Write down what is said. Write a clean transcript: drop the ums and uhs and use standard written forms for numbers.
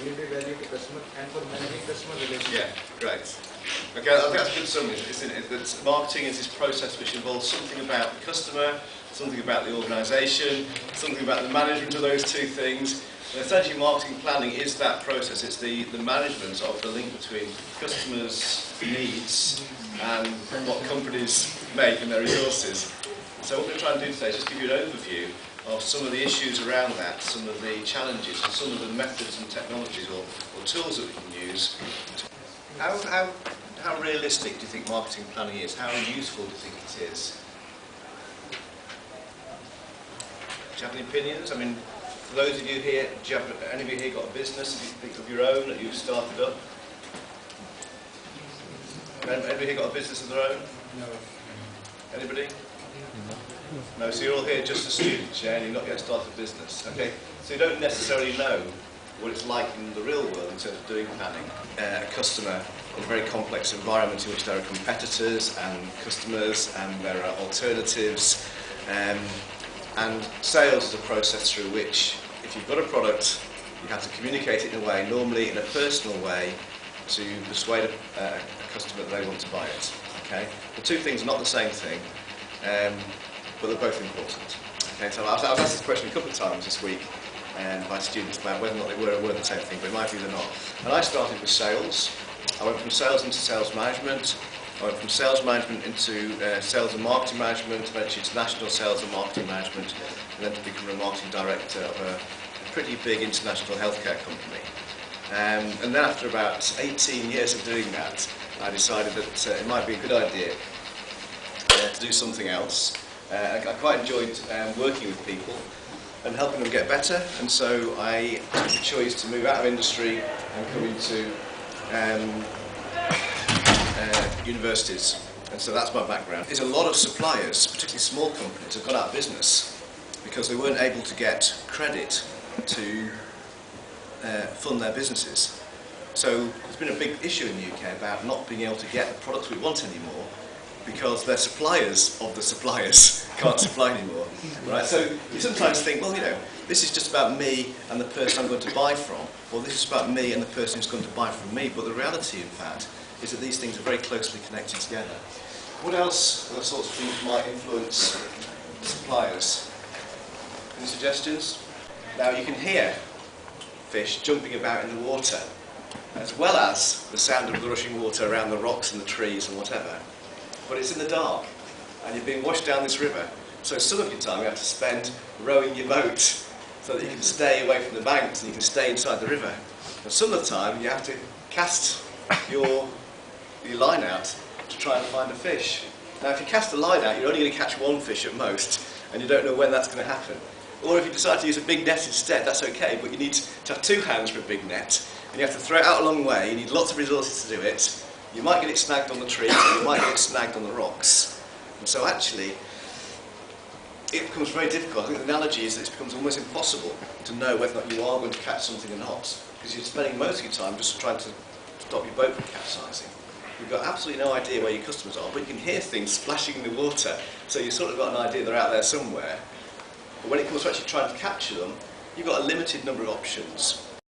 delivery value to customer and for managing customer relations. Yeah, great. Okay, I think that's a good summary, isn't it? That marketing is this process which involves something about the customer, something about the organisation, something about the management of those two things. And essentially marketing planning is that process. It's the management of the link between customers' needs and what companies make and their resources. So what we're going to try and do today is just give you an overview of some of the issues around that, some of the challenges and some of the methods and technologies or tools that we can use. How realistic do you think marketing planning is? How useful do you think it is? Do you have any opinions? I mean, for those of you here, do you have, any of you here got a business of your own that you've started up? Anybody here got a business of their own? No. Anybody? No, so you're all here just as students, yeah, and you're not yet started a business, okay? So you don't necessarily know what it's like in the real world in terms of doing planning. A customer in a very complex environment in which there are competitors and customers and there are alternatives. And sales is a process through which, if you've got a product, you have to communicate it in a way, normally in a personal way, to persuade a customer that they want to buy it. Okay? The two things are not the same thing, but they're both important. Okay? So I've asked this question a couple of times this week by students about whether or not they were the same thing, but in my view they're not. And I started with sales. I went from sales into sales management. I went from sales management into sales and marketing management, eventually to national sales and marketing management, and then to become a marketing director of a pretty big international healthcare company. And then after about 18 years of doing that, I decided that it might be a good idea to do something else. I quite enjoyed working with people and helping them get better, and so I took the choice to move out of industry and come into universities, and so that's my background. There's a lot of suppliers, particularly small companies, have gone out of business because they weren't able to get credit to fund their businesses. So there's been a big issue in the UK about not being able to get the products we want anymore because their suppliers of the suppliers can't supply anymore. Right? So you sometimes think, well, you know, this is just about me and the person I'm going to buy from, or this is about me and the person who's going to buy from me, but the reality, in fact, is that these things are very closely connected together. What else other sorts of things might influence suppliers? Any suggestions? Now you can hear fish jumping about in the water, as well as the sound of the rushing water around the rocks and the trees and whatever. But it's in the dark, and you're being washed down this river. So some of your time you have to spend rowing your boat so that you can stay away from the banks and you can stay inside the river. And some of the time you have to cast your line out to try and find a fish. Now if you cast a line out, you're only going to catch one fish at most, and you don't know when that's going to happen. Or if you decide to use a big net instead, that's okay, but you need to have two hands for a big net, and you have to throw it out a long way. You need lots of resources to do it. You might get it snagged on the trees, or you might get it snagged on the rocks. And so actually, it becomes very difficult. I think the analogy is that it becomes almost impossible to know whether or not you are going to catch something or not, because you're spending most of your time just trying to stop your boat from capsizing. You've got absolutely no idea where your customers are, but you can hear things splashing in the water, so you've sort of got an idea they're out there somewhere. But when it comes to actually trying to capture them, you've got a limited number of options.